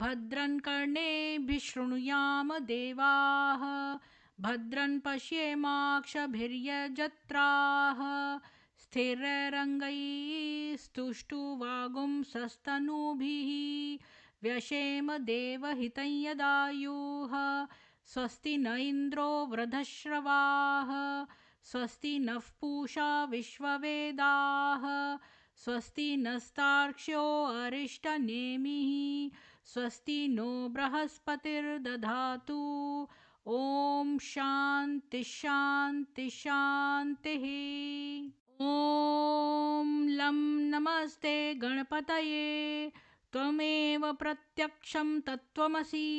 भद्रं कर्णेभिः शृणुयाम देवाः भद्रं पश्येमाक्षभिर्यजत्राः स्थिरैरङ्गैस्तुष्टुवागुंसस्तनूभिः व्यशेम देवहितं यदायुः स्वस्ति न इन्द्रो वृधश्रवाः स्वस्ति नः पूषा विश्ववेदाः स्वस्ति नस्तार्क्ष्यो अरिष्टनेमिः स्वस्ति नो बृहस्पतिर्दधातु ॐ शान्ति शान्ति शान्तिः। ॐ लं नमस्ते गणपतये त्वमेव प्रत्यक्षं तत्त्वमसि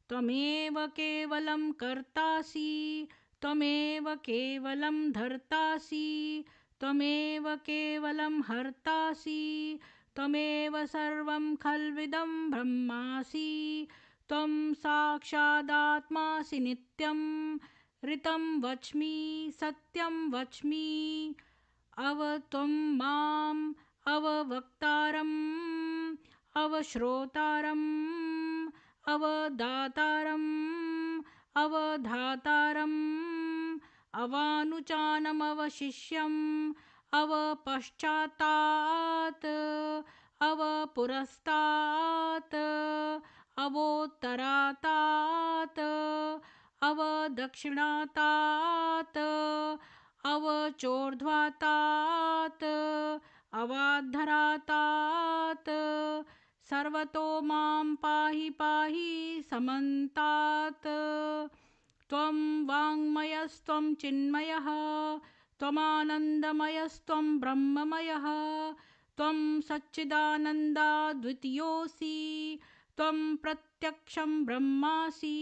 त्वमेव केवलं कर्तासि त्वमेव केवलं धर्तासि त्वमेव केवलं हर्तासि त्वमेव सर्वं खल्विदं ब्रह्मासि त्वं साक्षादात्मासि नित्यं ऋतं वच्मि सत्यं वच्मि अवत्वं माम् अववक्तारम् अवश्रोतारम् अवदातारम् अवधातारम् अवानुचानमवशिष्यम् अवपश्चातात् अवपुरस्तात् अवोत्तरातात् अवदक्षिणातात् अवचोर्ध्वातात् अवाद्धरातात् सर्वतो मां पाहि पाहि समन्तात् त्वं वाङ्मयस्त्वं चिन्मयः त्वमानन्दमयस्त्वं ब्रह्ममयः त्वं सच्चिदानन्दाद्वितीयोऽसि त्वं प्रत्यक्षं ब्रह्मासि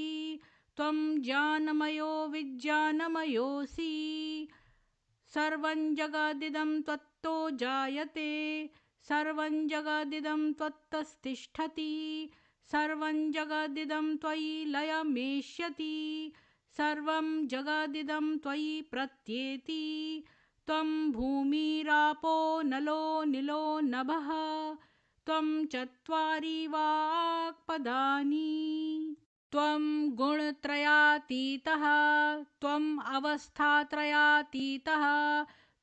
त्वं ज्ञानमयो विज्ञानमयोऽसि सर्वं जगदिदं त्वत्तो जायते सर्वं जगदिदं त्वत्तस्तिष्ठति सर्वं जगदिदं त्वयि लयमेष्यति सर्वं जगदिदं त्वयि प्रत्येति त्वं भूमिरापो नलो निलो नभः त्वं चत्वारि वाक्पदानि त्वं गुणत्रयातीतः त्वम् अवस्थात्रयातीतः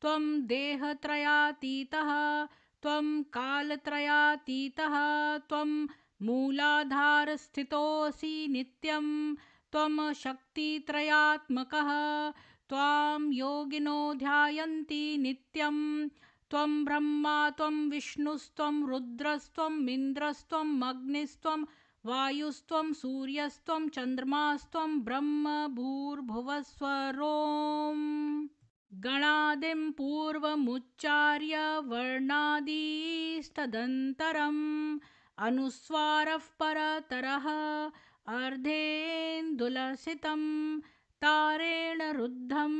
त्वं देहत्रयातीतः त्वं कालत्रयातीतः त्वं मूलाधारस्थितोऽसि नित्यं त्वं शक्तित्रयात्मकः त्वां योगिनो ध्यायन्ति नित्यं त्वं ब्रह्मा त्वं विष्णुस्त्वं रुद्रस्त्वं इन्द्रस्त्वं अग्निस्त्वं वायुस्त्वं सूर्यस्त्वं चन्द्रमास्त्वं ब्रह्म भूर्भुवस्वरों गणादिं पूर्वमुच्चार्य वर्णादिस्तदन्तरम् अनुस्वारः परतरः अर्धेन्दुलसितं तारेण रुद्धम्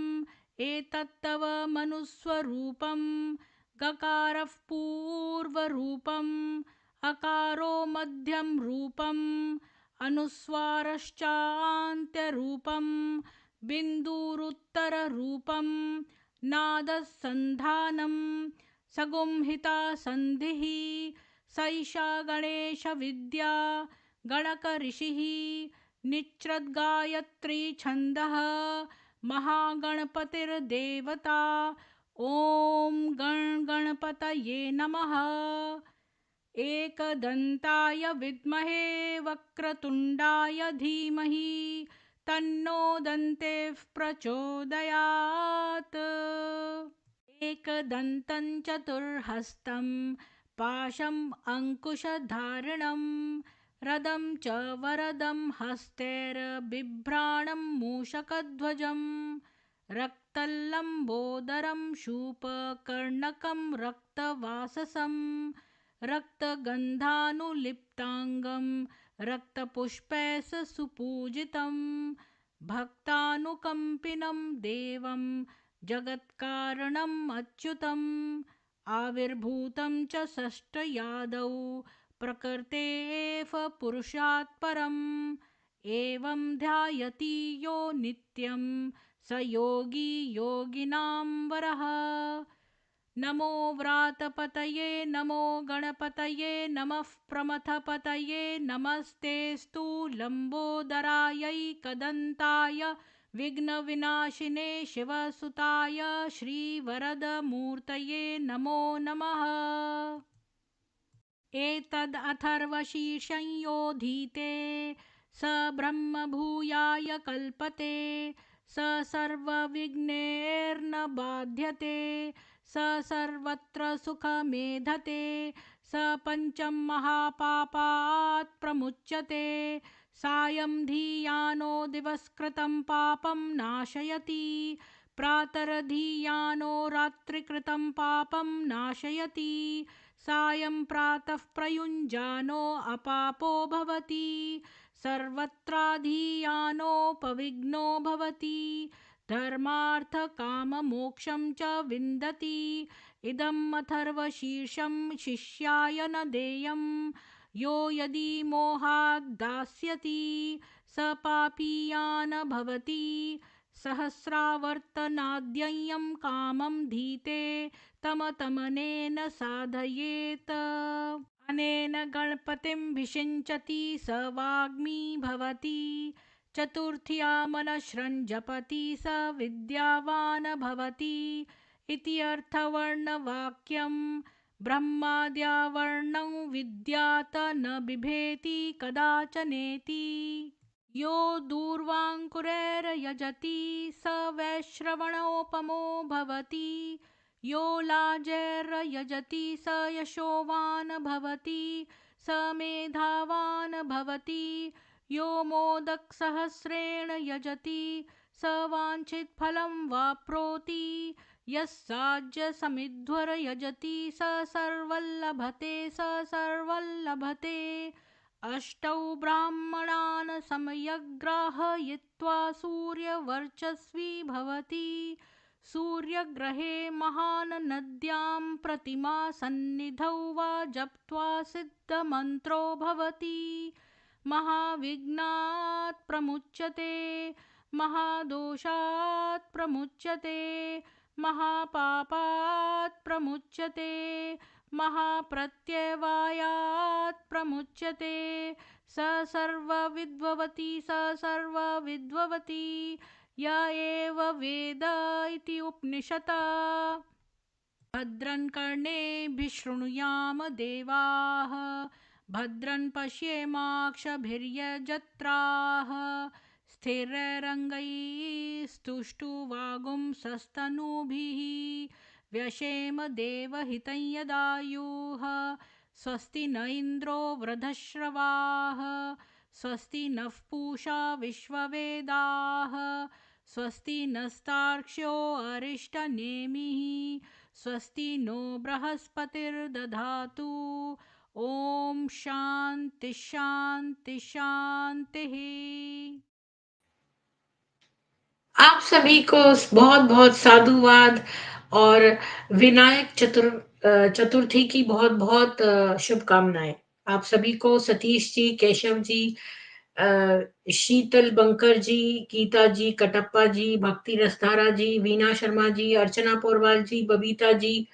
एतत्तव मनुस्वरूपं गकारः पूर्वरूपम् अकारो मध्यम रूपम् अनुस्वारश्चान्त्यरूपम् बिन्दुरुत्तररूपम् नादसन्धानं सगुंहिता सन्धिः सैषा गणेशविद्या गणकऋषिः निच्रद्गायत्री छन्दः महागणपतिर्देवता ॐ गण गणपतये नमः। एकदन्ताय विद्महे वक्रतुण्डाय धीमहि तन्नो दन्तेः प्रचोदयात्। एकदन्तं चतुर्हस्तं पाशम् अंकुशधारिणं रदं च वरदं हस्तैर्बिभ्राणं मूषकध्वजं रक्तल्लम्बोदरं शूपकर्णकं रक्तवाससं रक्तगन्धानुलिप्ताङ्गं रक्तपुष्पैः सुपूजितं भक्तानुकम्पिनं देवं जगत्कारणम् अच्युतम् आविर्भूतं च षष्ठयादौ प्रकृतेः पुरुषात् परम् एवं ध्यायति यो नित्यं स योगी योगिनां वरः। नमो व्रातपतये नमो गणपतये नमः प्रमथपतये नमस्तेस्तु लम्बोदरायै कदन्ताय विघ्नविनाशिने शिवसुताय श्रीवरदमूर्तये नमो नमः। एतद् अथर्वशीर्षं योधीते स ब्रह्मभूयाय कल्पते स सर्वविघ्नैर्न बाध्यते स सर्वत्र सुखमेधते स पञ्चमहापापात् प्रमुच्यते सायं धियानो दिवसकृतं पापं नाशयति प्रातर्धियानो रात्रिकृतं पापं नाशयति सायं प्रातः प्रयुञ्जानो अपापो भवति सर्वत्राधियानोपविघ्नो भवति धर्मार्थकाममोक्षं च विन्दति इदम् अथर्वशीर्षं शिष्याय न देयं यो यदि मोहाद् दास्यति स पापीयान् भवति सहस्रावर्तनाद्ययं कामं धीते तमतमनेन साधयेत अनेन गणपतिं विषिञ्चति स वाग्मी भवति चतुर्थ्यामनश्रं जपति स विद्यावान् भवति इति अर्थवर्णवाक्यं ब्रह्माद्यावर्णं विद्यात न बिभेति कदाचनेति यो दूर्वाङ्कुरैर्यजति स वैश्रवणोपमो भवति यो लाजैर्यजति स यशोवान् भवति स मेधावान् भवति यो मोदकसहस्रेण यजति स वाञ्छितफलं वाप्नोति यः साज्यसमिध्वर्यजति स सर्वल्लभते स सर्वल्लभते अष्टौ ब्राह्मणान् समयग्राहयित्वा सूर्यवर्चस्वी भवति सूर्यग्रहे महान् नद्यां प्रतिमा सन्निधौ वा जप्त्वा सिद्धमन्त्रो भवति महाविघ्नात् प्रमुच्यते महादोषात् प्रमुच्यते महापापात् प्रमुच्यते महाप्रत्यवायात् प्रमुच्यते स सर्वविद्भवति स सर्वविद्भवति य एव वेद इति उपनिषत् भद्रं कर्णेभिः शृणुयाम देवाः भद्रं पश्येमाक्षभिर्यजत्राः स्थिरैरङ्गैस्तुष्टुवागुंसस्तनूभिः व्यशेम देवहितं यदायुः स्वस्ति न इन्द्रो वृद्धश्रवाः स्वस्ति नः पूषा विश्ववेदाः स्वस्ति नस्तार्क्ष्यो अरिष्टनेमिः स्वस्ति नो बृहस्पतिर्दधातु ओम शांति शांति शांति। आप सभी को बहुत बहुत साधुवाद और विनायक चतुर्थी की बहुत बहुत शुभकामनाएं। आप सभी को सतीश जी, केशव जी, शीतल बंकर जी, गीता जी, कटप्पा जी, भक्ति रसधारा जी, वीना शर्मा जी, अर्चना पोरवाल जी, बबीता जी,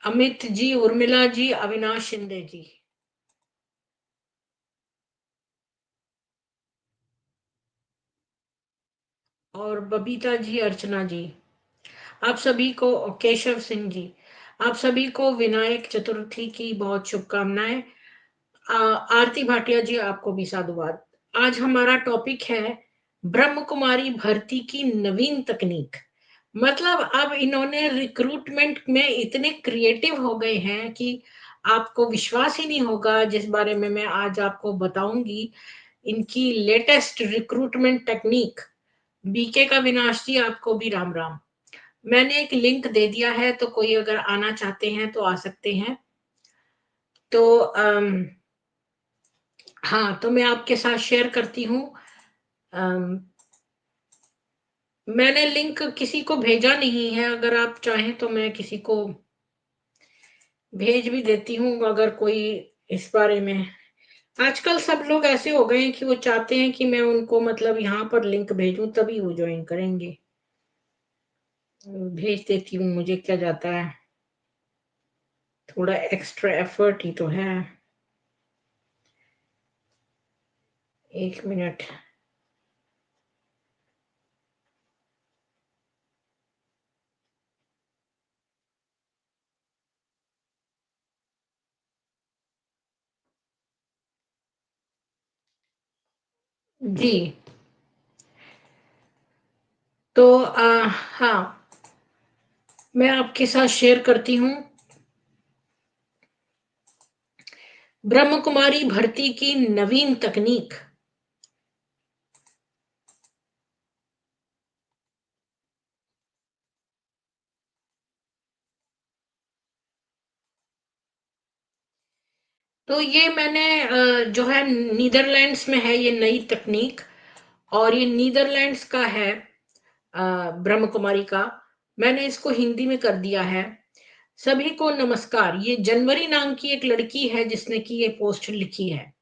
अमित जी, उर्मिला जी, अविनाश शिंदे जी, और बबीता जी, अर्चना जी, आप सभी को, केशव सिंह जी, आप सभी को विनायक चतुर्थी की बहुत शुभकामनाएं। आरती भाटिया जी, आपको भी साधुवाद। आज हमारा टॉपिक है ब्रह्म कुमारी भर्ती की नवीन तकनीक। मतलब अब इन्होंने रिक्रूटमेंट में इतने क्रिएटिव हो गए हैं कि आपको विश्वास ही नहीं होगा, जिस बारे में मैं आज आपको बताऊंगी। इनकी लेटेस्ट रिक्रूटमेंट टेक्निक। बीके का विनाश जी, आपको भी राम राम। मैंने एक लिंक दे दिया है, तो कोई अगर आना चाहते हैं तो आ सकते हैं। तो हाँ, तो मैं आपके साथ शेयर करती हूँ। मैंने लिंक किसी को भेजा नहीं है, अगर आप चाहें तो मैं किसी को भेज भी देती हूँ, अगर कोई इस बारे में आजकल सब लोग ऐसे हो गए हैं कि वो चाहते हैं कि मैं उनको मतलब यहाँ पर लिंक भेजूँ तभी वो जॉइन करेंगे। भेज देती हूँ, मुझे क्या जाता है, थोड़ा एक्स्ट्रा एफर्ट ही तो है। 1 मिनट। जी, तो हाँ, मैं आपके साथ शेयर करती हूँ ब्रह्म कुमारी भर्ती की नवीन तकनीक। तो ये मैंने जो है नीदरलैंड्स में है ये नई तकनीक, और ये नीदरलैंड्स का है, ब्रह्म कुमारी का। मैंने इसको हिंदी में कर दिया है। सभी को नमस्कार। ये जनवरी नाम की एक लड़की है जिसने की ये पोस्ट लिखी है।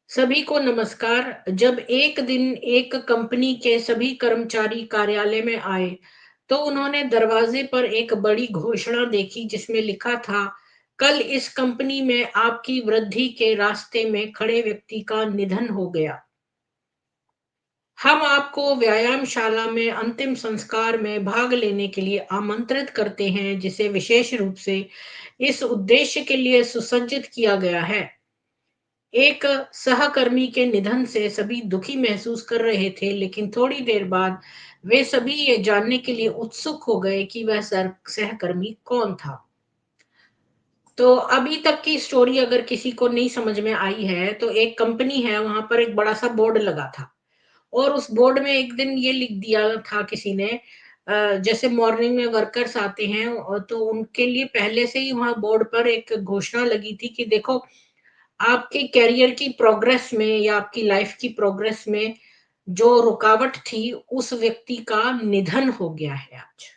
सभी को नमस्कार। जब एक दिन एक कंपनी के सभी कर्मचारी कार्यालय में आए, तो उन्होंने दरवाजे पर एक बड़ी घोषणा देखी जिसमें लिखा था, कल इस कंपनी में आपकी वृद्धि के रास्ते में खड़े व्यक्ति का निधन हो गया। हम आपको व्यायामशाला में अंतिम संस्कार में भाग लेने के लिए आमंत्रित करते हैं, जिसे विशेष रूप से इस उद्देश्य के लिए सुसज्जित किया गया है। एक सहकर्मी के निधन से सभी दुखी महसूस कर रहे थे, लेकिन थोड़ी देर बाद वे सभी ये जानने के लिए उत्सुक हो गए कि वह सहकर्मी कौन था। तो अभी तक की स्टोरी अगर किसी को नहीं समझ में आई है, तो एक कंपनी है, वहां पर एक बड़ा सा बोर्ड लगा था, और उस बोर्ड में एक दिन ये लिख दिया था किसी ने, जैसे मॉर्निंग में वर्कर्स आते हैं, और तो उनके लिए पहले से ही वहां बोर्ड पर एक घोषणा लगी थी कि देखो, आपके करियर की प्रोग्रेस में या आपकी लाइफ की प्रोग्रेस में जो रुकावट थी, उस व्यक्ति का निधन हो गया है आज।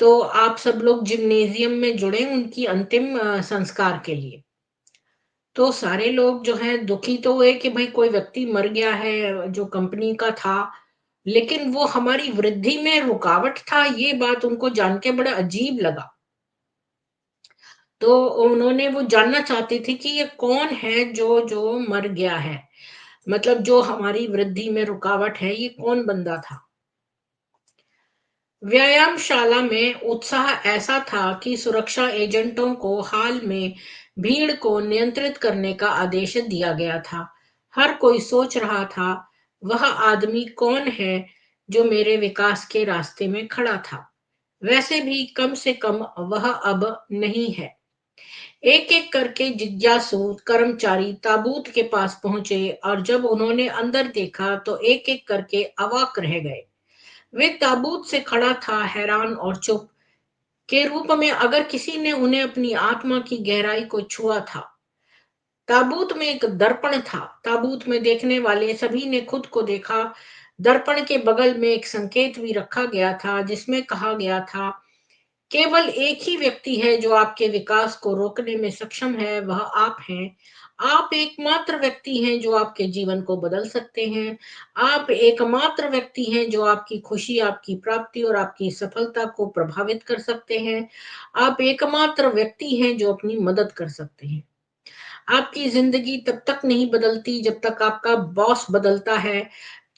तो आप सब लोग जिम्नेजियम में जुड़े उनकी अंतिम संस्कार के लिए। तो सारे लोग जो हैं दुखी तो हुए कि भाई कोई व्यक्ति मर गया है जो कंपनी का था, लेकिन वो हमारी वृद्धि में रुकावट था, ये बात उनको जान के बड़ा अजीब लगा। तो उन्होंने वो जानना चाहते थे कि ये कौन है जो जो मर गया है, मतलब जो हमारी वृद्धि में रुकावट है, ये कौन बंदा था। व्यायामशाला में उत्साह ऐसा था कि सुरक्षा एजेंटों को हाल में भीड़ को नियंत्रित करने का आदेश दिया गया था। हर कोई सोच रहा था, वह आदमी कौन है जो मेरे विकास के रास्ते में खड़ा था। वैसे भी कम से कम वह अब नहीं है। एक एक करके जिज्ञासु कर्मचारी ताबूत के पास पहुंचे, और जब उन्होंने अंदर देखा तो एक एक करके अवाक रह गए। वे ताबूत से खड़ा था, हैरान और चुप के रूप में, अगर किसी ने उन्हें अपनी आत्मा की गहराई को छुआ था। ताबूत में एक दर्पण था। ताबूत में देखने वाले सभी ने खुद को देखा। दर्पण के बगल में एक संकेत भी रखा गया था जिसमें कहा गया था, केवल एक ही व्यक्ति है जो आपके विकास को रोकने में सक्षम है, वह आप हैं। आप एकमात्र व्यक्ति हैं जो आपके जीवन को बदल सकते हैं। आप एकमात्र व्यक्ति हैं जो आपकी खुशी, आपकी प्राप्ति और आपकी सफलता को प्रभावित कर सकते हैं। आप एकमात्र व्यक्ति हैं जो अपनी मदद कर सकते हैं। आपकी जिंदगी तब तक नहीं बदलती जब तक आपका बॉस बदलता है,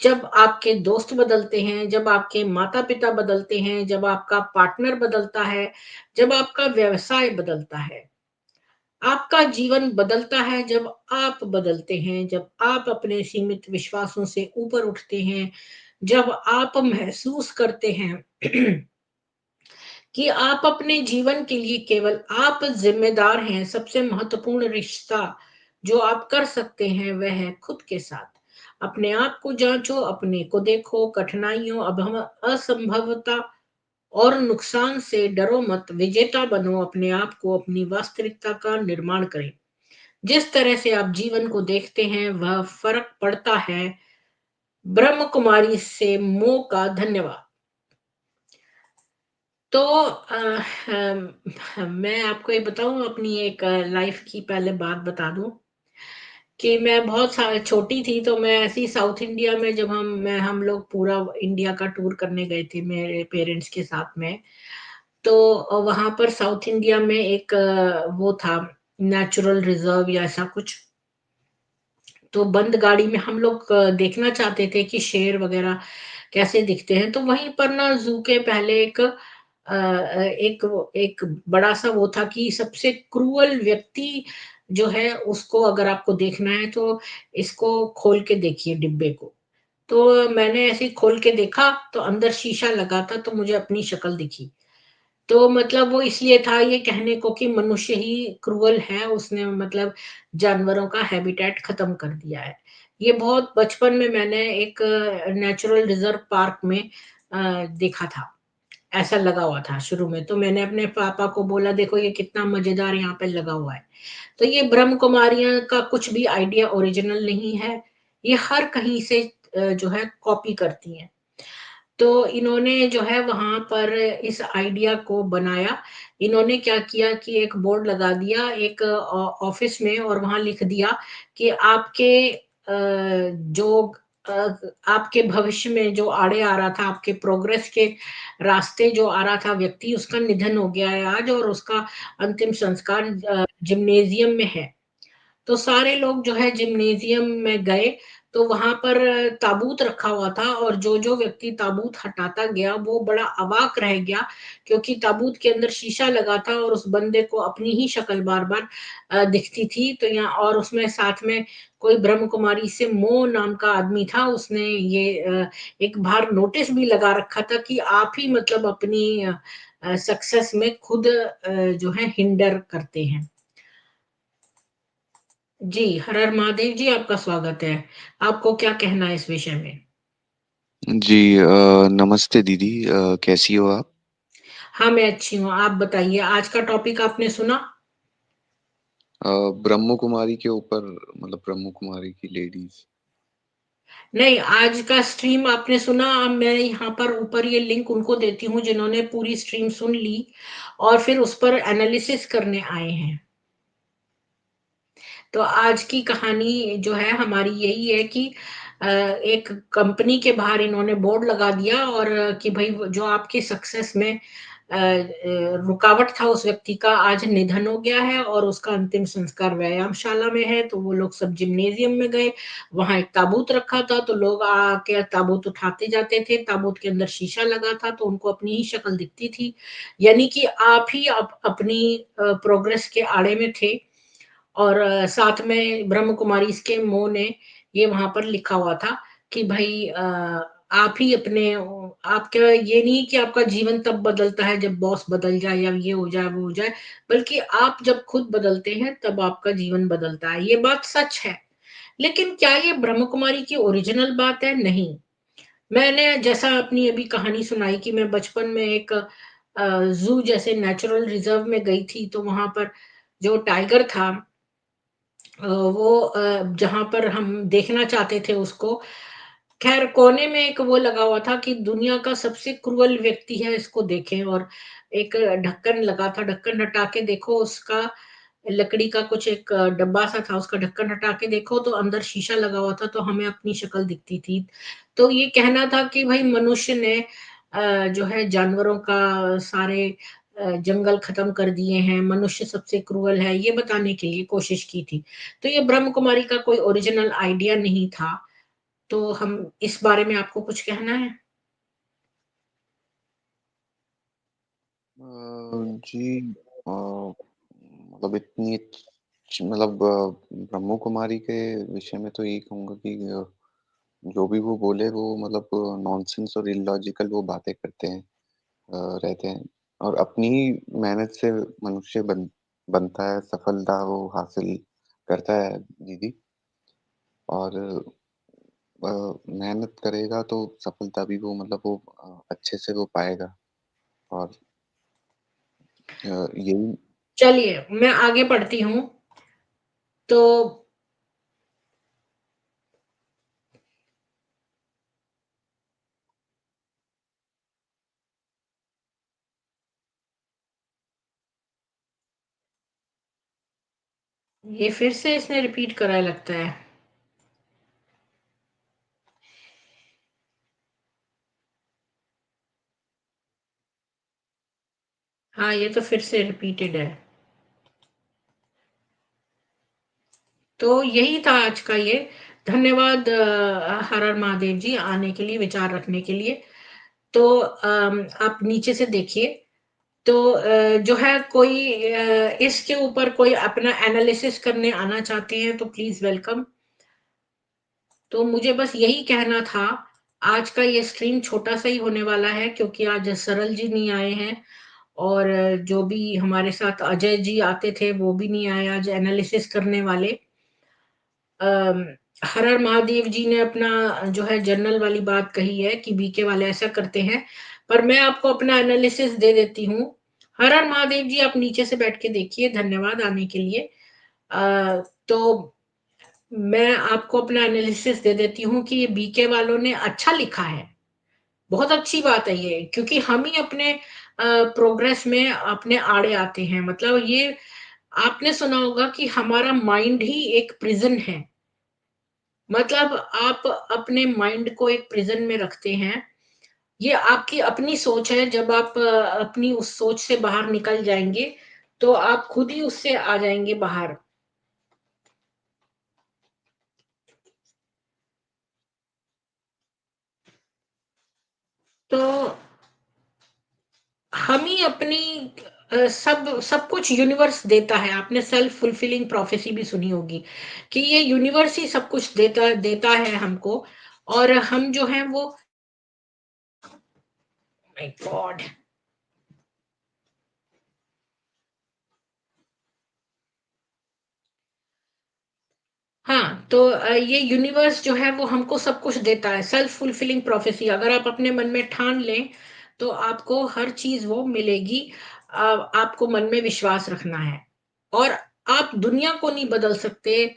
जब आपके दोस्त बदलते हैं, जब आपके माता-पिता बदलते हैं, जब आपका पार्टनर बदलता है, जब आपका व्यवसाय बदलता है। आपका जीवन बदलता है जब आप बदलते हैं, जब आप अपने सीमित विश्वासों से ऊपर उठते हैं, जब आप महसूस करते हैं कि आप अपने जीवन के लिए केवल आप जिम्मेदार हैं। सबसे महत्वपूर्ण रिश्ता जो आप कर सकते हैं वह है खुद के साथ। अपने आप को जांचो, अपने को देखो, कठिनाइयों, असंभवता और नुकसान से डरो मत, विजेता बनो, अपने आप को, अपनी वास्तविकता का निर्माण करें। जिस तरह से आप जीवन को देखते हैं वह फर्क पड़ता है। ब्रह्म कुमारी से मो का धन्यवाद। तो मैं आपको ये बताऊं, अपनी एक लाइफ की पहले बात बता दूं। कि मैं बहुत छोटी थी, तो मैं ऐसी साउथ इंडिया में, जब हम लोग पूरा इंडिया का टूर करने गए थे मेरे पेरेंट्स के साथ में। तो वहाँ पर साउथ इंडिया में एक वो था, नेचुरल रिजर्व या ऐसा कुछ। तो बंद गाड़ी में हम लोग देखना चाहते थे कि शेर वगैरह कैसे दिखते हैं। तो वहीं पर ना ज़ू के पहले एक बड़ा-सा वो था कि सबसे क्रूअल व्यक्ति जो है, उसको अगर आपको देखना है तो इसको खोल के देखिए डिब्बे को। तो मैंने ऐसे ही खोल के देखा, तो अंदर शीशा लगा था, तो मुझे अपनी शक्ल दिखी। तो मतलब वो इसलिए था ये कहने को कि मनुष्य ही क्रूअल है, उसने मतलब जानवरों का हैबिटेट खत्म कर दिया है। ये बहुत बचपन में मैंने एक नेचुरल रिज़र्व पार्क में देखा था। ऐसा लगा हुआ था शुरू में, तो मैंने अपने पापा को बोला, देखो ये कितना मज़ेदार यहाँ पे लगा हुआ है। तो ये ब्रह्म कुमारियाँ का कुछ भी आइडिया ओरिजिनल नहीं है, ये हर कहीं से जो है कॉपी करती हैं। तो इन्होंने जो है वहाँ पर इस आइडिया को बनाया। इन्होंने क्या किया कि एक बोर्ड लगा दिया एक ऑफ़िस में, और वहाँ लिख दिया कि जो अ, आपके भविष्य में जो आड़े आ रहा था, आपके प्रोग्रेस के रास्ते जो आ रहा था व्यक्ति, उसका निधन हो गया है आज, और उसका अंतिम संस्कार जिम्नेज़ियम में है। तो सारे लोग जो है जिम्नेज़ियम में गए, तो वहाँ पर ताबूत रखा हुआ था, और जो-जो व्यक्ति ताबूत हटाता गया, वो बड़ा अवाक रह गया, क्योंकि ताबूत के अंदर शीशा लगा था और उस बंदे को अपनी ही शक्ल बार-बार दिखती थी। तो यहाँ और उसमें साथ में कोई ब्रह्म कुमारी से मो नाम का आदमी था, उसने ये एक बाहर नोटिस भी लगा रखा था कि आप ही मतलब अपनी सक्सेस में खुद जो है हिंडर करते हैं। जी, हर हर महादेव जी, आपका स्वागत है। आपको क्या कहना है इस विषय में? जी नमस्ते दीदी कैसी हो आप? हाँ, मैं अच्छी हूँ, आप बताइए आज का टॉपिक आपने सुना? ब्रह्म कुमारी के ऊपर मतलब ब्रह्म कुमारी की लेडीज़। नहीं, आज का स्ट्रीम आपने सुना? अब मैं यहाँ पर ऊपर ये लिंक उनको देती हूँ जिन्होंने पूरी स्ट्रीम सुन ली और फिर उस पर एनालिसिस करने आए हैं। तो आज की कहानी जो है हमारी यही है कि एक कंपनी के बाहर इन्होंने बोर्ड लगा दिया, और कि भई वो जो आपकी सक्सेस में रुकावट था उस व्यक्ति का, आज निधन हो गया है और उसका अंतिम संस्कार व्यायामशाला में है। तो वो लोग सब जिम्नेज़ियम में गए, वहाँ एक ताबूत रखा था, तो लोग आके ताबूत उठाते जाते थे, ताबूत के अंदर शीशा लगा था, तो उनको अपनी ही शक्ल दिखती थी। यानी कि आप ही अपनी प्रोग्रेस के आड़े में थे, और साथ में ब्रह्म कुमारी इसके मोह ने ये वहाँ पर लिखा हुआ था कि भई आप ही अपने आपका ये नहीं कि आपका जीवन तब बदलता है जब बॉस बदल जाए या ये हो जाए, वो हो जाए, बल्कि आप जब खुद बदलते हैं तब आपका जीवन बदलता है। ये बात सच है। लेकिन क्या ये ब्रह्म कुमारी की ओरिजिनल बात है? नहीं। मैंने जैसा अपनी अभी कहानी सुनाई कि मैं बचपन में एक ज़ू जैसे नेचुरल रिज़र्व में गई थी, तो वहाँ पर जो टाइगर था, वो जहाँ पर हम देखना चाहते थे उसको, ख़ैर कोने में एक वो लगा हुआ था कि दुनिया का सबसे क्रूअल व्यक्ति है, इसको देखें, और एक ढक्कन लगा था, ढक्कन हटा के देखो उसका, लकड़ी का कुछ एक डब्बा-सा था, उसका ढक्कन हटा के देखो तो अंदर शीशा लगा हुआ था, तो हमें अपनी शक्ल दिखती थी। तो ये कहना था कि भई मनुष्य ने जो है जानवरों का सारे जंगल खत्म कर दिए हैं, मनुष्य सबसे क्रूअल है, ये बताने के लिए कोशिश की थी। तो ये ब्रह्म कुमारी का कोई ओरिजिनल आइडिया नहीं था। तो हम इस बारे में आपको कुछ कहना है? जी मतलब इतनी मतलब ब्रह्म कुमारी के विषय में तो यही कहूँगा कि जो भी वो बोले वो मतलब नॉनसेंस और इलॉजिकल वो बातें करते हैं रहते हैं और अपनी ही मेहनत से मनुष्य बनता है, सफलता वो हासिल करता है दीदी और मेहनत करेगा तो सफलता भी वो मतलब वो अच्छे से वो पाएगा और यही चलिए, मैं आगे बढ़ती हूँ। तो ये फिर से इसने रिपीट करा है लगता है। हाँ, ये तो फिर से रिपीटेड है। तो यही था आज का ये। धन्यवाद हर हर महादेव जी आने के लिए, विचार रखने के लिए। तो आप नीचे से देखिए। तो जो है कोई इसके ऊपर कोई अपना एनालिसिस करने आना चाहते हैं तो प्लीज वेलकम। तो मुझे बस यही कहना था। आज का ये स्ट्रीम छोटा सा ही होने वाला है क्योंकि आज सरल जी नहीं आए हैं, और जो भी हमारे साथ अजय जी आते थे वो भी नहीं आए आज एनालिसिस करने वाले। अम, हर हर महादेव जी ने अपना जो है जर्नल वाली बात कही है कि बीके वाले ऐसा करते हैं, पर मैं आपको अपना एनालिसिस दे देती हूँ। हर हर महादेव जी आप नीचे से बैठ के देखिए, धन्यवाद आने के लिए। तो मैं आपको अपना एनालिसिस दे देती हूँ कि ये बीके वालों ने अच्छा लिखा है। बहुत अच्छी बात है ये, क्योंकि हम ही अपने प्रोग्रेस में अपने आड़े आते हैं। मतलब ये आपने सुना होगा कि हमारा माइंड ही एक प्रिजन है। मतलब आप अपने माइंड को एक प्रिजन में रखते हैं। ये आपकी अपनी सोच है। जब आप अपनी उस सोच से बाहर निकल जाएंगे तो आप खुद ही उससे आ जाएंगे बाहर। तो हम ही अपनी सब कुछ यूनिवर्स देता है। आपने सेल्फ फुलफिलिंग प्रोफेसी भी सुनी होगी कि ये यूनिवर्स ही सब कुछ देता देता है हमको। और हम जो है वो, माय गॉड। हाँ, तो ये यूनिवर्स जो है वो हमको सब कुछ देता है। सेल्फ फुलफिलिंग प्रोफेसी अगर आप अपने मन में ठान लें तो आपको हर चीज वो मिलेगी। आपको मन में विश्वास रखना है। और आप दुनिया को नहीं बदल सकते,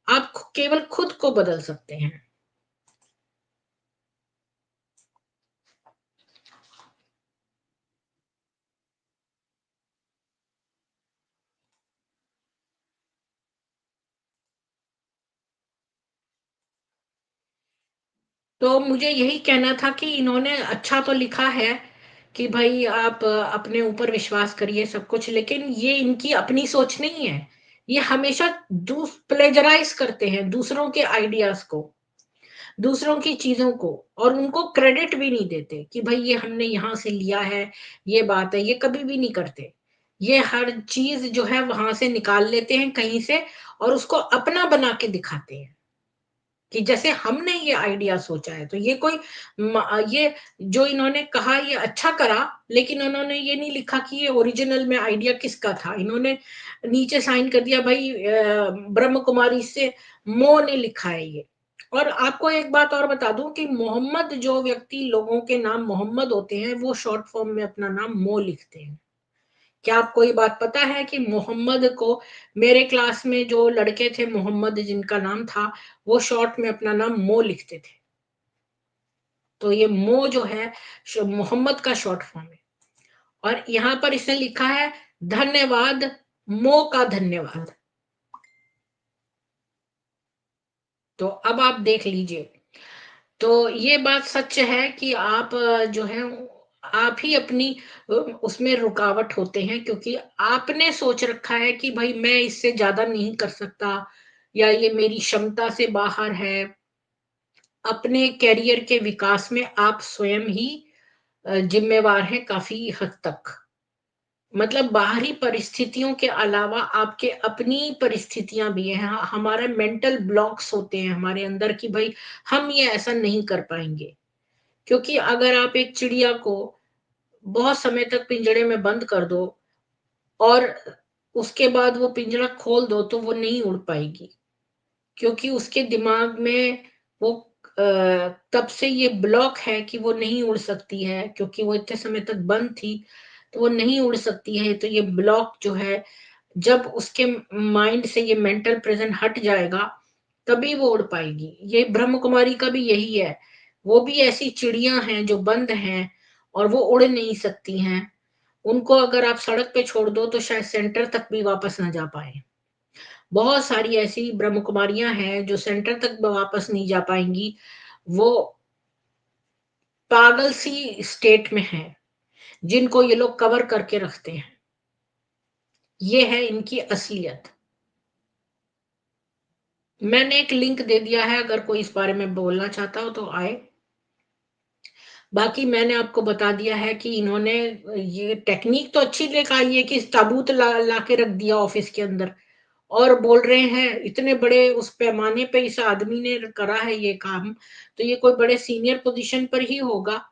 आप केवल खुद को बदल सकते हैं। तो मुझे यही कहना था कि इन्होंने अच्छा तो लिखा है कि भाई आप अपने ऊपर विश्वास करिए सब कुछ, लेकिन ये इनकी अपनी सोच नहीं है। ये हमेशा प्लेजराइज करते हैं दूसरों के आइडियाज को, दूसरों की चीजों को, और उनको क्रेडिट भी नहीं देते कि भाई ये हमने यहाँ से लिया है, ये बात है। ये कभी भी नहीं करते। ये हर चीज जो है वहां से निकाल लेते हैं कहीं से और उसको अपना बना के दिखाते हैं कि जैसे हमने ये आइडिया सोचा है। तो ये कोई ये जो इन्होंने कहा ये अच्छा करा, लेकिन उन्होंने ये नहीं लिखा कि ये ओरिजिनल में आइडिया किसका था। इन्होंने नीचे साइन कर दिया भाई ब्रह्म कुमारी से मो ने लिखा है ये। और आपको एक बात और बता दूं कि मोहम्मद, जो व्यक्ति लोगों के नाम मोहम्मद होते हैं वो शॉर्ट फॉर्म में अपना नाम मो लिखते हैं। क्या आपको ये बात पता है कि मोहम्मद को, मेरे क्लास में जो लड़के थे मोहम्मद जिनका नाम था, वो शॉर्ट में अपना नाम मो लिखते थे। तो ये मो जो है मोहम्मद का शॉर्ट फॉर्म है। और यहाँ पर इसने लिखा है धन्यवाद, मो का धन्यवाद। तो अब आप देख लीजिए। तो ये बात सच है कि आप जो है आप ही अपनी उसमें रुकावट होते हैं, क्योंकि आपने सोच रखा है कि भाई मैं इससे ज्यादा नहीं कर सकता, या ये मेरी क्षमता से बाहर है। अपने कैरियर के विकास में आप स्वयं ही जिम्मेवार हैं काफी हद तक। मतलब बाहरी परिस्थितियों के अलावा आपके अपनी परिस्थितियां भी हैं। हमारे मेंटल ब्लॉक्स होते हैं हमारे अंदर कि भाई हम ये ऐसा नहीं कर पाएंगे। क्योंकि अगर आप एक चिड़िया को बहुत समय तक पिंजड़े में बंद कर दो और उसके बाद वो पिंजरा खोल दो तो वो नहीं उड़ पाएगी, क्योंकि उसके दिमाग में वो तब से ये ब्लॉक है कि वो नहीं उड़ सकती है, क्योंकि वो इतने समय तक बंद थी तो वो नहीं उड़ सकती है। तो ये ब्लॉक जो है, जब उसके माइंड से ये मेंटल प्रेजेंट हट जाएगा तभी वो उड़ पाएगी। ये ब्रह्म कुमारी का भी यही है। वो भी ऐसी चिड़िया हैं जो बंद हैं और वो उड़ नहीं सकती हैं। उनको अगर आप सड़क पे छोड़ दो तो शायद सेंटर तक भी वापस ना जा पाए। बहुत सारी ऐसी ब्रह्म कुमारियां हैं जो सेंटर तक वापस नहीं जा पाएंगी, वो पागल सी स्टेट में हैं, जिनको ये लोग कवर करके रखते हैं। ये है इनकी असलियत। मैंने एक लिंक दे दिया है, अगर कोई इस बारे में बोलना चाहता हो तो आए। बाकी मैंने आपको बता दिया है कि इन्होंने ये टेक्निक तो अच्छी लेकर आई है कि ताबूत ला के रख दिया ऑफिस के अंदर, और बोल रहे हैं इतने बड़े उस पैमाने पे इस आदमी ने करा है ये काम, तो ये कोई बड़े सीनियर पोजीशन पर ही होगा।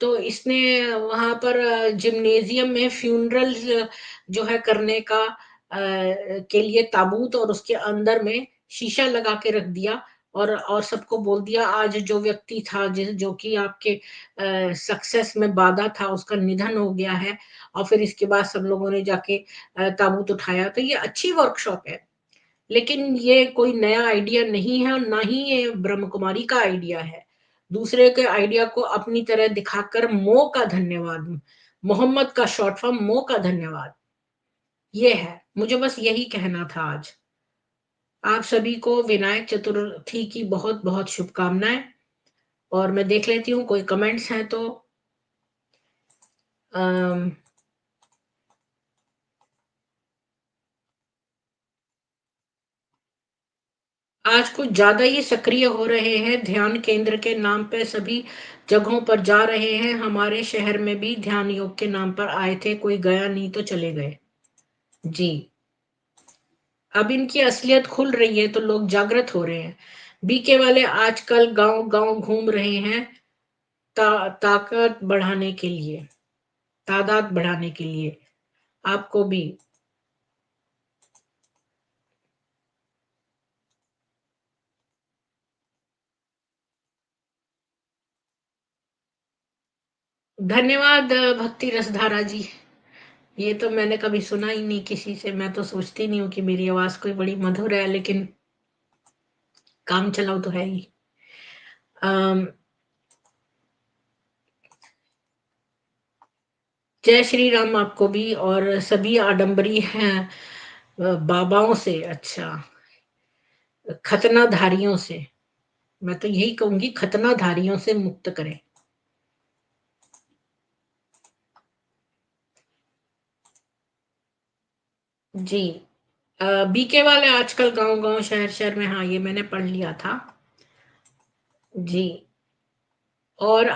तो इसने वहां पर जिम्नेजियम में फ्यूनरल जो है करने का के लिए ताबूत और उसके अंदर में शीशा लगा के रख दिया, और सबको बोल दिया आज जो व्यक्ति था जो कि आपके सक्सेस में बाधा था, उसका निधन हो गया है। और फिर इसके बाद सब लोगों ने जाके ताबूत उठाया। तो ये अच्छी वर्कशॉप है, लेकिन ये कोई नया आइडिया नहीं है, और ना ही ये ब्रह्म कुमारी का आइडिया है। दूसरे के आइडिया को अपनी तरह दिखाकर मो का धन्यवाद, मोहम्मद का शॉर्ट फॉर्म मो का धन्यवाद, ये है। मुझे बस यही कहना था आज। आप सभी को विनायक चतुर्थी की बहुत बहुत शुभकामनाएं। और मैं देख लेती हूँ कोई कमेंट्स हैं तो। अम, आज कुछ ज्यादा ही सक्रिय हो रहे हैं, ध्यान केंद्र के नाम पे सभी जगहों पर जा रहे हैं। हमारे शहर में भी ध्यान योग के नाम पर आए थे, कोई गया नहीं तो चले गए। जी, अब इनकी असलियत खुल रही है तो लोग जागृत हो रहे हैं। बीके वाले आजकल गांव गांव घूम रहे हैं, ताकत बढ़ाने के लिए, तादाद बढ़ाने के लिए। आपको भी धन्यवाद भक्ति रसधारा जी। ये तो मैंने कभी सुना ही नहीं किसी से। मैं तो सोचती नहीं हूँ कि मेरी आवाज कोई बड़ी मधुर है, लेकिन काम चलाओ तो है ही। अम, जय श्री राम आपको भी, और सभी आडंबरी हैं बाबाओं से, अच्छा खतनाधारियों से, मैं तो यही कहूंगी खतनाधारियों से मुक्त करें। जी, बीके वाले आजकल गांव गांव शहर शहर में, हाँ ये मैंने पढ़ लिया था। जी, और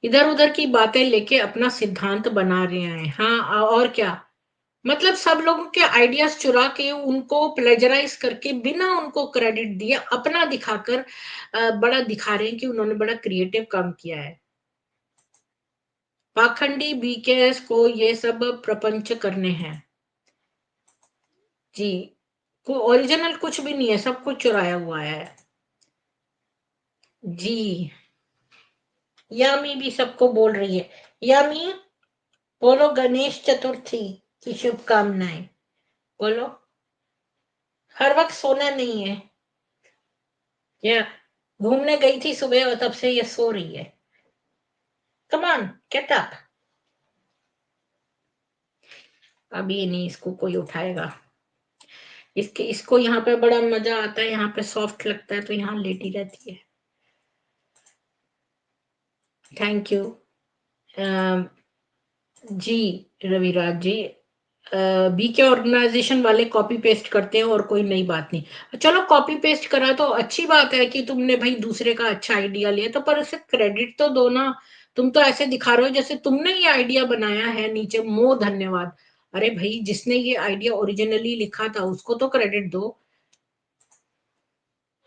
इधर उधर की बातें लेके अपना सिद्धांत बना रहे हैं। हाँ, और क्या, मतलब सब लोगों के आइडियाज चुरा के उनको प्लेजराइज करके बिना उनको क्रेडिट दिए अपना दिखाकर बड़ा दिखा रहे हैं कि उन्होंने बड़ा क्रिएटिव काम किया है। पाखंडी बीकेएस को ये सब प्रपंच करने हैं। जी, को ओरिजिनल कुछ भी नहीं है, सब कुछ चुराया हुआ है। जी, यामी भी सबको बोल रही है। यामी, बोलो गणेश चतुर्थी की शुभकामनाएं। बोलो, हर वक्त सोना नहीं है। या घूमने गई थी सुबह और तब से ये सो रही है। Come on, get up. अभी नहीं इसको कोई उठाएगा। इसको यहाँ पे बड़ा मजा आता है, यहाँ पे सॉफ्ट लगता है तो यहाँ लेटी रहती है। Thank you. जी रविराज जी, बीके ऑर्गेनाइजेशन वाले कॉपी पेस्ट करते हैं और कोई नई बात नहीं। चलो कॉपी पेस्ट करा तो अच्छी बात है कि तुमने भाई दूसरे का अच्छा आइडिया लिया, तो पर उसे क्रेडिट तो दो ना। तुम तो ऐसे दिखा रहे हो जैसे तुमने ये आइडिया बनाया है, नीचे मो धन्यवाद। अरे भाई, जिसने ये आइडिया ओरिजिनली लिखा था उसको तो क्रेडिट दो।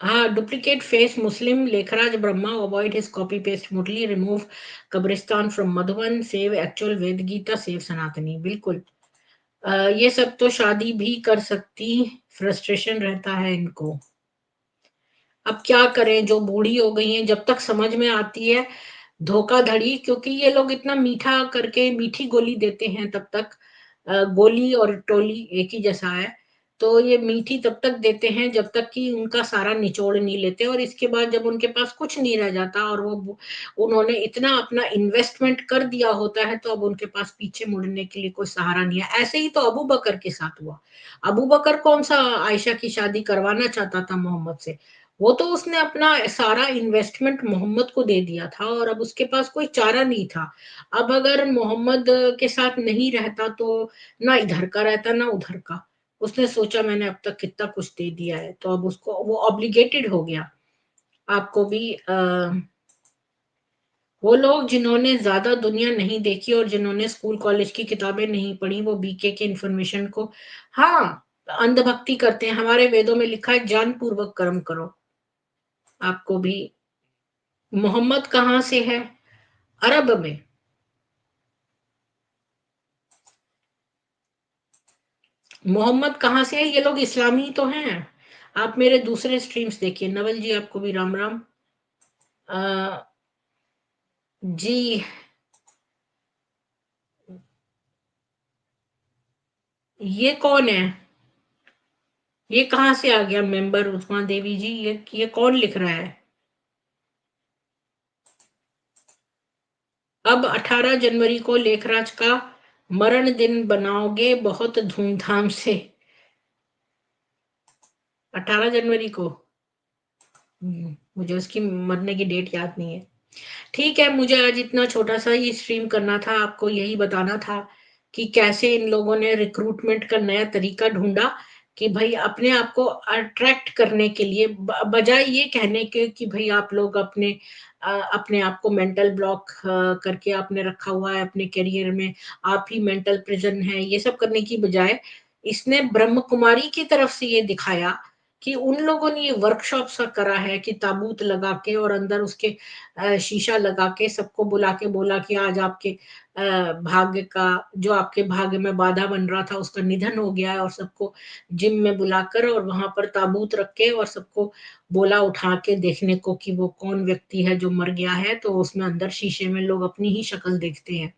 हाँ, डुप्लीकेट फेस मुस्लिम Lekhraj Brahma, avoid his copy paste Murli, remove कब्रिस्तान from Madhuban, save actual Ved Gita, save सनातनी। बिल्कुल, ये सब तो शादी भी कर सकती, फ्रस्ट्रेशन रहता है इनको। अब क्या करें, जो बूढ़ी हो गई हैं, जब तक समझ में आती है धोखाधड़ी, क्योंकि ये लोग इतना मीठा करके मीठी गोली देते हैं तब तक। गोली और टोली एक ही जैसा है। तो ये मीठी तब तक देते हैं जब तक कि उनका सारा निचोड़ नहीं लेते, और इसके बाद जब उनके पास कुछ नहीं रह जाता और उन्होंने इतना अपना इन्वेस्टमेंट कर दिया होता है, तो अब उनके पास पीछे मुड़ने के लिए कोई सहारा नहीं है। ऐसे ही तो अबू बकर के साथ हुआ। अबू बकर कौन सा आयशा की शादी करवाना चाहता था मोहम्मद से, वो तो उसने अपना सारा इन्वेस्टमेंट मोहम्मद को दे दिया था और अब उसके पास कोई चारा नहीं था। अब अगर मोहम्मद के साथ नहीं रहता तो ना इधर का रहता ना उधर का। उसने सोचा मैंने अब तक कितना कुछ दे दिया है, तो अब उसको वो ऑब्लिगेटेड हो गया। आपको भी वो लोग जिन्होंने ज्यादा दुनिया नहीं देखी और जिन्होंने स्कूल कॉलेज की किताबें नहीं पढ़ी, वो बीके के इंफॉर्मेशन को, हाँ, अंधभक्ति करते हैं। हमारे वेदों में लिखा है ज्ञान पूर्वक कर्म करो। आपको भी, मोहम्मद कहाँ से है? अरब में। मोहम्मद कहाँ से है? ये लोग इस्लामी तो हैं। आप मेरे दूसरे स्ट्रीम्स देखिए। नवल जी आपको भी राम राम। जी, ये कौन है? ये कहाँ से आ गया मेंबर उस्मा देवी जी? ये कौन लिख रहा है? अब 18 जनवरी को लेखराज का मरण दिन बनाओगे बहुत धूमधाम से। 18 जनवरी को। मुझे उसकी मरने की डेट याद नहीं है। ठीक है, मुझे आज इतना छोटा सा ही स्ट्रीम करना था, आपको यही बताना था कि कैसे इन लोगों ने रिक्रूटमेंट का नया तरीका ढूंढा कि भाई अपने आप को अट्रैक्ट करने के लिए, बजाय ये कहने के कि भाई आप लोग अपने आप को मेंटल ब्लॉक करके आपने रखा हुआ है अपने करियर में, आप ही मेंटल प्रिजन है, ये सब करने की बजाय इसने ब्रह्म कुमारी की तरफ से ये दिखाया कि उन लोगों ने ये वर्कशॉप सा करा है कि ताबूत लगा के और अंदर उसके शीशा लगा के सबको बुला के बोला कि आज आपके भाग्य का, जो आपके भाग्य में बाधा बन रहा था उसका निधन हो गया है, और सबको जिम में बुलाकर और वहां पर ताबूत रख के और सबको बोला उठा के देखने को कि वो कौन व्यक्ति है जो मर गया है, तो उसमें अंदर शीशे में लोग अपनी ही शक्ल देखते हैं।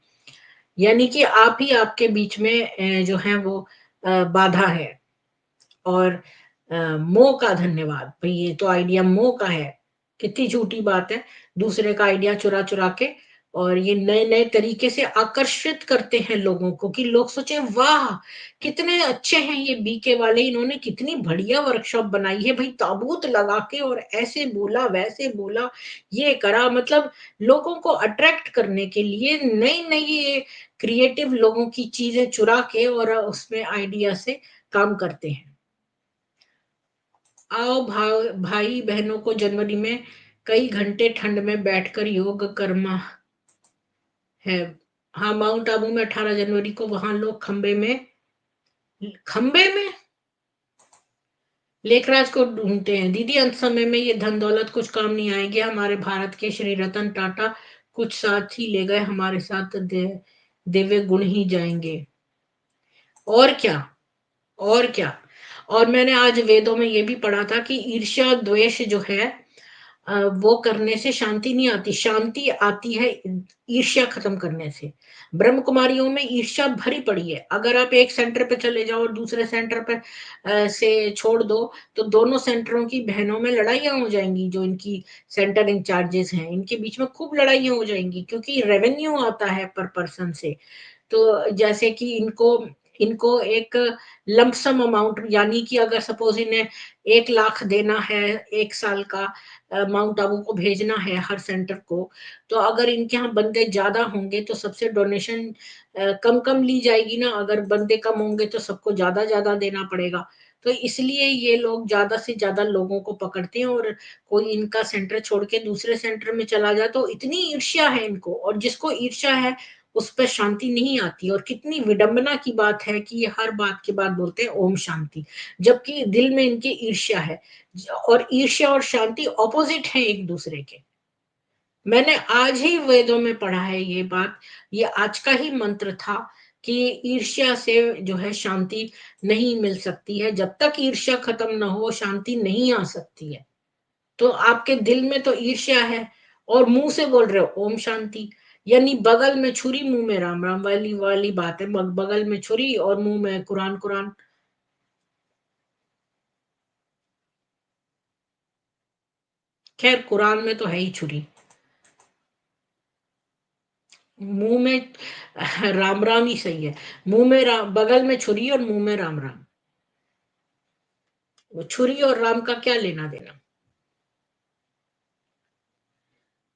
यानी कि आप ही आपके बीच में जो है वो बाधा है। और मोह का धन्यवाद भाई, ये तो आइडिया मोह का है। कितनी झूठी बात है, दूसरे का आइडिया चुरा चुरा के, और ये नए नए तरीके से आकर्षित करते हैं लोगों को कि लोग सोचे वाह कितने अच्छे हैं ये बीके वाले, इन्होंने कितनी बढ़िया वर्कशॉप बनाई है भाई, ताबूत लगा के और ऐसे बोला वैसे बोला, ये करा, मतलब लोगों को अट्रैक्ट करने के लिए नई नई क्रिएटिव लोगों की चीजें चुरा के और उसमें आइडिया से काम करते हैं। आओ भाई बहनों को जनवरी में कई घंटे ठंड में बैठकर योग करना है। हाँ, माउंट आबू में 18 जनवरी को वहां लोग खंबे में लेखराज को ढूंढते हैं। दीदी अंत समय में ये धन दौलत कुछ काम नहीं आएगी। हमारे भारत के श्री रतन टाटा कुछ साथ ही ले गए, हमारे साथ दिव्य गुण ही जाएंगे। और क्या, और क्या। और मैंने आज वेदों में ये भी पढ़ा था कि ईर्ष्या द्वेष जो है वो करने से शांति नहीं आती, शांति आती है ईर्ष्या खत्म करने से। ब्रह्म कुमारियों में ईर्ष्या भरी पड़ी है। अगर आप एक सेंटर पे चले जाओ और दूसरे सेंटर पे से छोड़ दो, तो दोनों सेंटरों की बहनों में लड़ाइयां हो जाएंगी। जो इनकी सेंटर इंचार्जेस हैं इनके बीच में खूब लड़ाइयां हो जाएंगी, क्योंकि रेवेन्यू आता है पर पर्सन से। तो जैसे कि इनको इनको एक लमसम अमाउंट, यानी कि अगर सपोज इन्हें 1 लाख देना है 1 साल का, माउंट आबू को भेजना है हर सेंटर को, तो अगर इनके यहाँ बंदे ज्यादा होंगे तो सबसे डोनेशन कम कम ली जाएगी ना, अगर बंदे कम होंगे तो सबको ज्यादा ज्यादा देना पड़ेगा। तो इसलिए ये लोग ज्यादा से ज्यादा लोगों को पकड़ते हैं, और कोई इनका सेंटर छोड़ के दूसरे सेंटर में चला जाए तो इतनी ईर्ष्या है इनको, और जिसको ईर्ष्या है उस पर शांति नहीं आती। और कितनी विडंबना की बात है कि ये हर बात के बाद बोलते हैं ओम शांति, जबकि दिल में इनकी ईर्ष्या है। और ईर्ष्या और शांति ऑपोजिट है एक दूसरे के। मैंने आज ही वेदों में पढ़ा है ये बात, ये आज का ही मंत्र था कि ईर्ष्या से जो है शांति नहीं मिल सकती है। जब तक ईर्ष्या खत्म ना हो शांति नहीं आ सकती है। तो आपके दिल में तो ईर्ष्या है और मुंह से बोल रहे हो ओम शांति, यानी बगल में छुरी मुंह में राम राम वाली वाली बात है। बगल में छुरी और मुंह में कुरान कुरान। खैर कुरान में तो है ही छुरी। मुंह में राम राम ही सही है। मुंह में राम, बगल में छुरी और मुंह में राम राम। वो छुरी और राम का क्या लेना देना।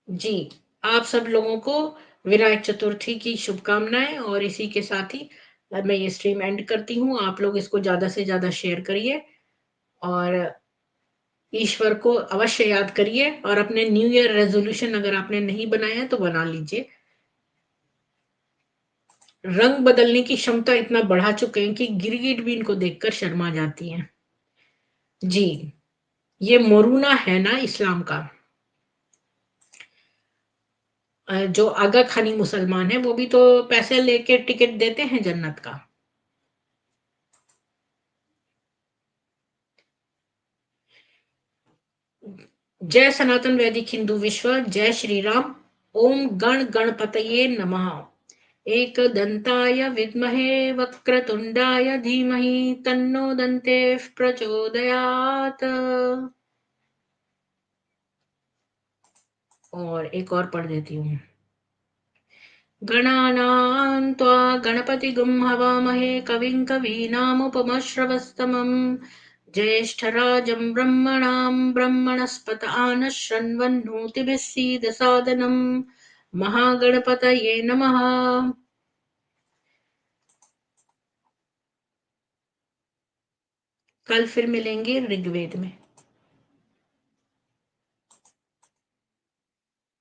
जी, आप सब लोगों को विनायक चतुर्थी की शुभकामनाएं, और इसी के साथ ही मैं ये स्ट्रीम एंड करती हूँ। आप लोग इसको ज्यादा से ज्यादा शेयर करिए और ईश्वर को अवश्य याद करिए, और अपने न्यू ईयर रेजोल्यूशन अगर आपने नहीं बनाया है तो बना लीजिए। रंग बदलने की क्षमता इतना बढ़ा चुके हैं कि गिरगिट भी इनको देखकर शर्मा जाती हैं। जी, ये मोरूना है ना इस्लाम का। जो आगा खानी मुसलमान है वो भी तो पैसे लेके टिकट देते हैं जन्नत का। जय सनातन वैदिक हिंदू विश्व, जय श्री राम। ओम गण गणपतये नमः। एक दंताय विद्महे वक्रतुंडाय धीमहि तन्नो दन्ते प्रचोदयात्। और एक और पढ़ देती हूँ। गणानां त्वा गणपतिगुं हवामहे कविं कवीनामुपमश्रवस्तमम् ज्येष्ठराजं ब्रह्मणां ब्रह्मणस्पत आनः शृण्वन्नोतिभिः सीदसादनम्। महागणपतये नमः। कल फिर मिलेंगे ऋग्वेद में।